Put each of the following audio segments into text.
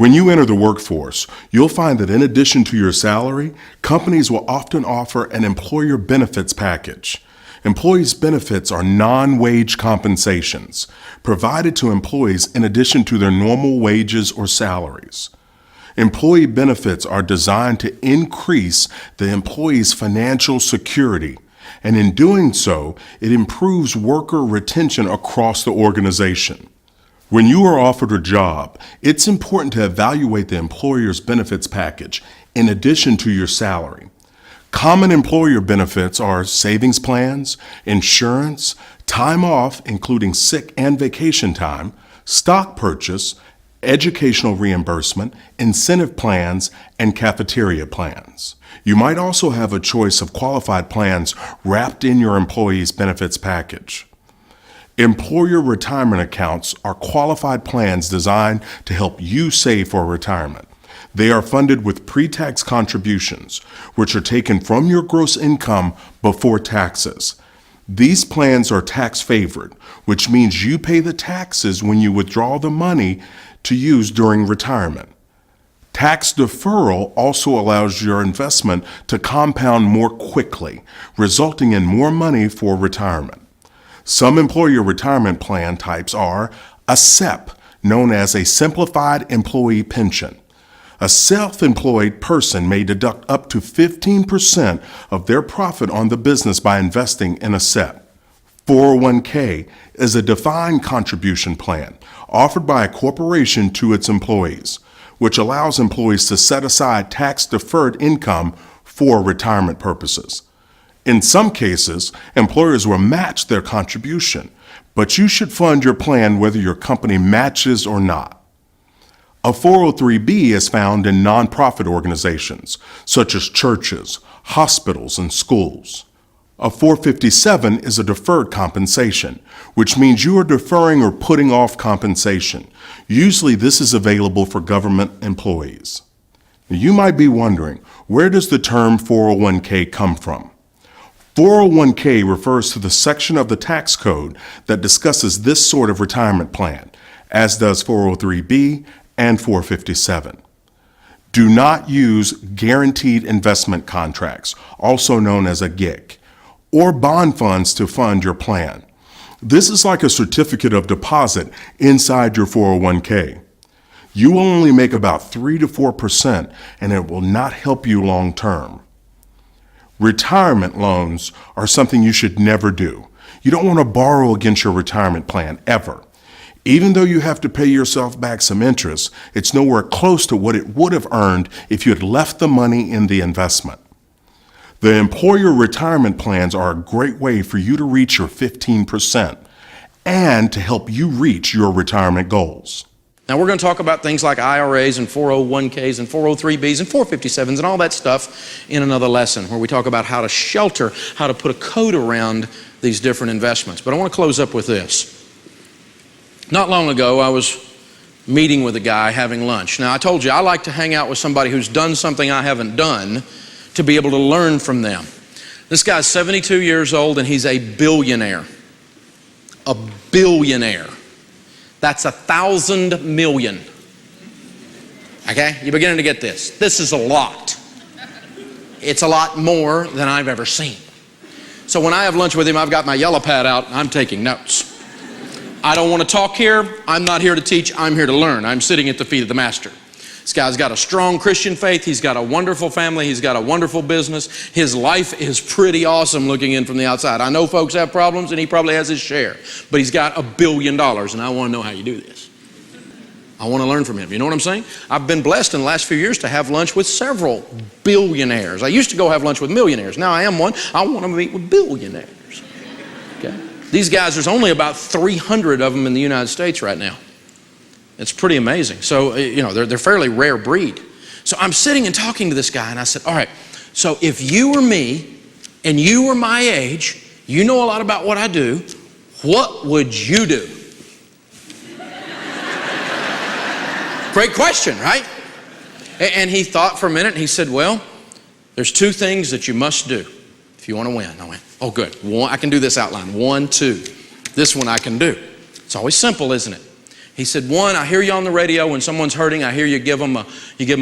When you enter the workforce, you'll find that in addition to your salary, companies will often offer an employer benefits package. Employees' benefits are non-wage compensations provided to employees in addition to their normal wages or salaries. Employee benefits are designed to increase the employee's financial security, and in doing so, it improves worker retention across the organization. When you are offered a job, it's important to evaluate the employer's benefits package in addition to your salary. Common employer benefits are savings plans, insurance, time off, including sick and vacation time, stock purchase, educational reimbursement, incentive plans, and cafeteria plans. You might also have a choice of qualified plans wrapped in your employee's benefits package. Employer retirement accounts are qualified plans designed to help you save for retirement. They are funded with pre-tax contributions, which are taken from your gross income before taxes. These plans are tax-favored, which means you pay the taxes when you withdraw the money to use during retirement. Tax deferral also allows your investment to compound more quickly, resulting in more money for retirement. Some employer retirement plan types are a SEP, known as a Simplified Employee Pension. A self-employed person may deduct up to 15% of their profit on the business by investing in a SEP. 401k is a defined contribution plan offered by a corporation to its employees, which allows employees to set aside tax-deferred income for retirement purposes. In some cases, employers will match their contribution, but you should fund your plan whether your company matches or not. A 403b is found in nonprofit organizations, such as churches, hospitals, and schools. A 457 is a deferred compensation, which means you are deferring or putting off compensation. Usually this is available for government employees. Now, you might be wondering, where does the term 401k come from? 401k refers to the section of the tax code that discusses this sort of retirement plan, as does 403b and 457. Do not use guaranteed investment contracts, also known as a GIC, or bond funds to fund your plan. This is like a certificate of deposit inside your 401k. You will only make about 3 to 4%, and it will not help you long term. Retirement loans are something you should never do. You don't want to borrow against your retirement plan, ever. Even though you have to pay yourself back some interest, it's nowhere close to what it would have earned if you had left the money in the investment. The employer retirement plans are a great way for you to reach your 15% and to help you reach your retirement goals. Now we're going to talk about things like IRAs and 401ks and 403bs and 457s and all that stuff in another lesson where we talk about how to shelter, how to put a code around these different investments. But I want to close up with this. Not long ago, I was meeting with a guy having lunch. Now I told you I like to hang out with somebody who's done something I haven't done to be able to learn from them. This guy's 72 years old and he's a billionaire. A billionaire. That's 1,000 million. Okay? You're beginning to get this. This is a lot. It's a lot more than I've ever seen. So when I have lunch with him, I've got my yellow pad out, I'm taking notes. I don't want to talk here. I'm not here to teach. I'm here to learn. I'm sitting at the feet of the master. This guy's got a strong Christian faith. He's got a wonderful family. He's got a wonderful business. His life is pretty awesome looking in from the outside. I know folks have problems and he probably has his share, but he's got $1 billion and I want to know how you do this. I want to learn from him. You know what I'm saying? I've been blessed in the last few years to have lunch with several billionaires. I used to go have lunch with millionaires. Now I am one. I want to meet with billionaires. Okay? These guys, there's only about 300 of them in the United States right now. It's pretty amazing. So, you know, they're fairly rare breed. So I'm sitting and talking to this guy and I said, all right, so if you were me and you were my age, you know a lot about what I do, what would you do? Great question, right? And he thought for a minute and he said, well, there's 2 things that you must do if you want to win. I went, oh good, I can do this outline. 1, 2. This one I can do. It's always simple, isn't it? He said, one, I hear you on the radio when someone's hurting. I hear you give them a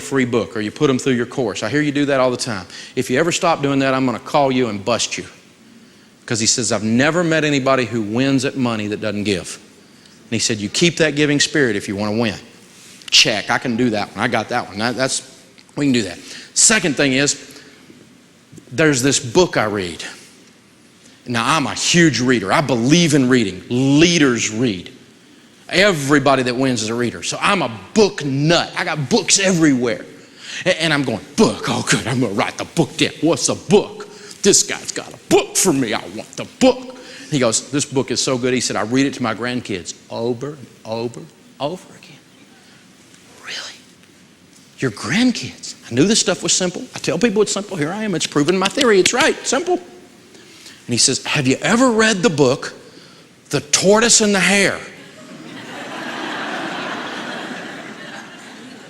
free book, or you put them through your course. I hear you do that all the time. If you ever stop doing that, I'm going to call you and bust you. Because he says, I've never met anybody who wins at money that doesn't give. And he said, you keep that giving spirit if you want to win. Check, I can do that one. I got that one. We can do that. Second thing is, there's this book I read. Now, I'm a huge reader. I believe in reading. Leaders read. Everybody that wins is a reader. So I'm a book nut. I got books everywhere. And I'm going, book, oh good, I'm going to write the book down. What's a book? This guy's got a book for me. I want the book. He goes, this book is so good. He said, I read it to my grandkids over and over and over again. Really? Your grandkids? I knew this stuff was simple. I tell people it's simple. Here I am. It's proven my theory. It's right. Simple. And he says, have you ever read the book, The Tortoise and the Hare?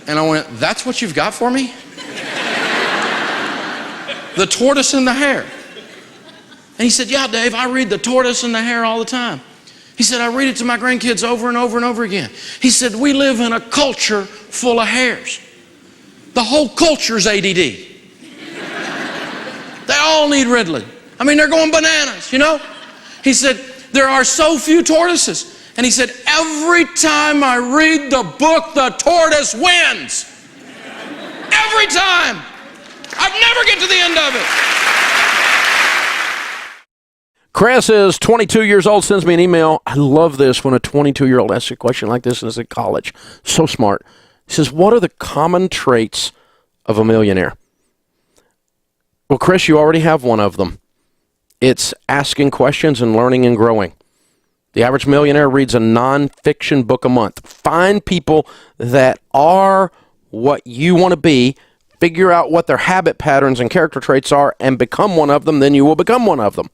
And I went, that's what you've got for me? The Tortoise and the Hare. And he said, yeah, Dave, I read The Tortoise and the Hare all the time. He said, I read it to my grandkids over and over and over again. He said, we live in a culture full of hares. The whole culture's ADD. They all need Ritalin. I mean, they're going bananas, you know? He said, there are so few tortoises. And he said, every time I read the book, the tortoise wins. Every time. I'd never get to the end of it. Chris is 22 years old, sends me an email. I love this when a 22-year-old asks a question like this and is at college. So smart. He says, what are the common traits of a millionaire? Well, Chris, you already have one of them. It's asking questions and learning and growing. The average millionaire reads a nonfiction book a month. Find people that are what you want to be, figure out what their habit patterns and character traits are, and become one of them, then you will become one of them.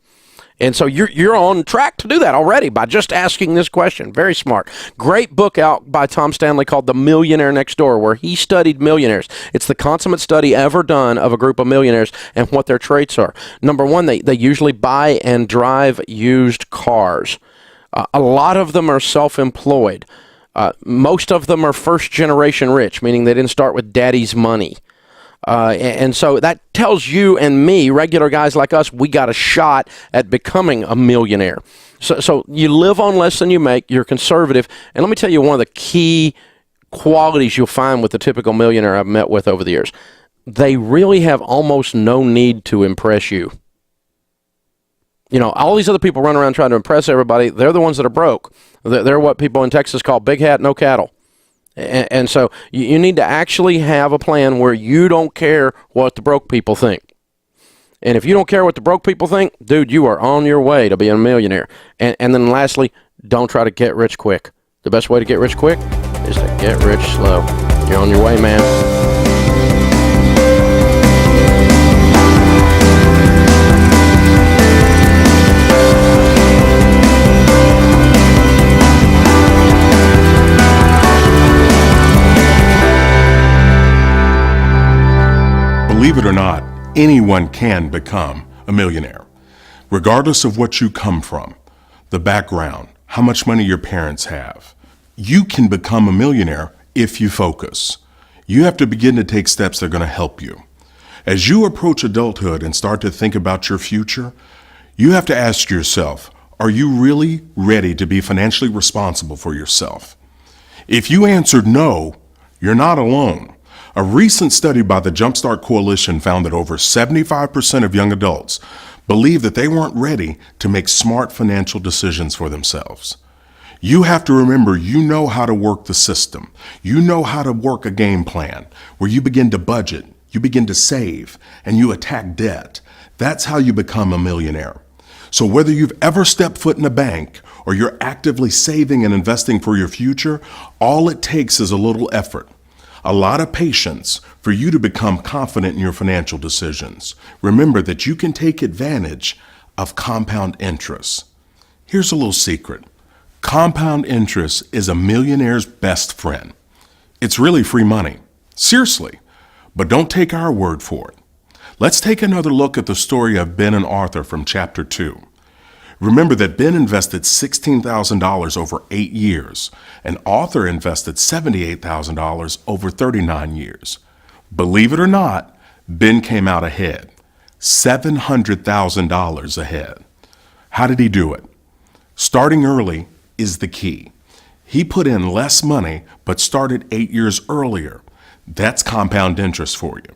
And so you're on track to do that already by just asking this question. Very smart. Great book out by Tom Stanley called The Millionaire Next Door, where he studied millionaires. It's the consummate study ever done of a group of millionaires and what their traits are. Number one, they usually buy and drive used cars. A lot of them are self-employed. Most of them are first-generation rich, meaning they didn't start with daddy's money. And so that tells you and me, regular guys like us, we got a shot at becoming a millionaire. So you live on less than you make, you're conservative, and let me tell you one of the key qualities you'll find with the typical millionaire I've met with over the years. They really have almost no need to impress you. You know, all these other people run around trying to impress everybody. They're the ones that are broke. They're what people in Texas call big hat, no cattle. And so you need to actually have a plan where you don't care what the broke people think. And if you don't care what the broke people think, dude, you are on your way to being a millionaire. And then lastly, don't try to get rich quick. The best way to get rich quick is to get rich slow. You're on your way, man. Believe it or not, anyone can become a millionaire, regardless of what you come from, the background, how much money your parents have. You can become a millionaire if you focus. You have to begin to take steps that are going to help you. As you approach adulthood and start to think about your future, you have to ask yourself, are you really ready to be financially responsible for yourself? If you answered no, you're not alone. A recent study by the Jumpstart Coalition found that over 75% of young adults believe that they weren't ready to make smart financial decisions for themselves. You have to remember, you know how to work the system. You know how to work a game plan where you begin to budget, you begin to save, and you attack debt. That's how you become a millionaire. So whether you've ever stepped foot in a bank or you're actively saving and investing for your future, all it takes is a little effort. A lot of patience for you to become confident in your financial decisions. Remember that you can take advantage of compound interest. Here's a little secret. Compound interest is a millionaire's best friend. It's really free money. Seriously. But don't take our word for it. Let's take another look at the story of Ben and Arthur from chapter 2. Remember that Ben invested $16,000 over 8 years, and Arthur invested $78,000 over 39 years. Believe it or not, Ben came out ahead, $700,000 ahead. How did he do it? Starting early is the key. He put in less money but started 8 years earlier. That's compound interest for you.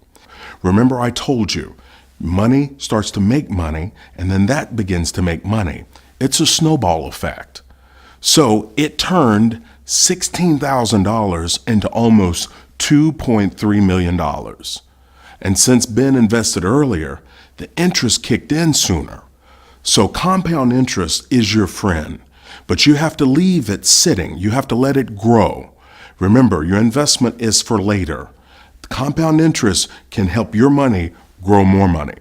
Remember I told you, money starts to make money, and then that begins to make money. It's a snowball effect. So it turned $16,000 into almost $2.3 million. And since Ben invested earlier, the interest kicked in sooner. So compound interest is your friend, but you have to leave it sitting. You have to let it grow. Remember, your investment is for later. Compound interest can help your money grow more money.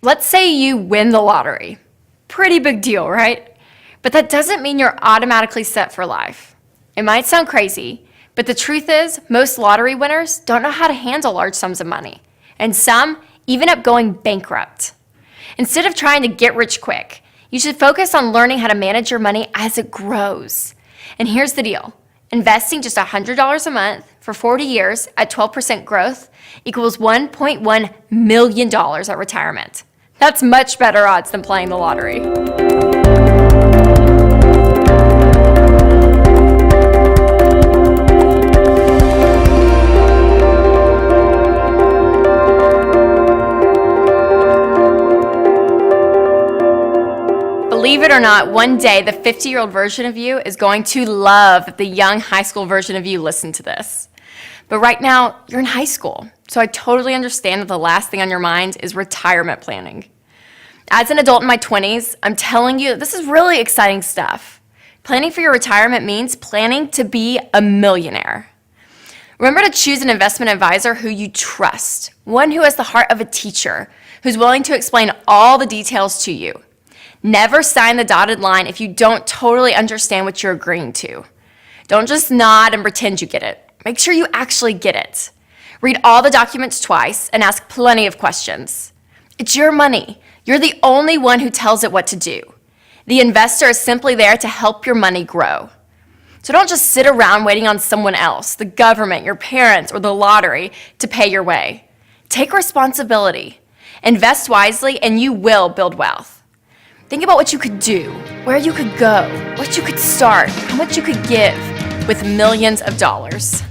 Let's say you win the lottery. Pretty big deal, right? But that doesn't mean you're automatically set for life. It might sound crazy, but the truth is most lottery winners don't know how to handle large sums of money, and some even up going bankrupt. Instead of trying to get rich quick, you should focus on learning how to manage your money as it grows. And here's the deal. Investing just $100 a month for 40 years at 12% growth equals $1.1 million at retirement. That's much better odds than playing the lottery. Believe it or not, one day the 50-year-old version of you is going to love that the young high school version of you listened to this. But right now, you're in high school, so I totally understand that the last thing on your mind is retirement planning. As an adult in my 20s, I'm telling you, this is really exciting stuff. Planning for your retirement means planning to be a millionaire. Remember to choose an investment advisor who you trust, one who has the heart of a teacher, who's willing to explain all the details to you. Never sign the dotted line if you don't totally understand what you're agreeing to. Don't just nod and pretend you get it. Make sure you actually get it. Read all the documents twice and ask plenty of questions. It's your money. You're the only one who tells it what to do. The investor is simply there to help your money grow. So don't just sit around waiting on someone else, the government, your parents, or the lottery to pay your way. Take responsibility. Invest wisely and you will build wealth. Think about what you could do, where you could go, what you could start, how much you could give with millions of dollars.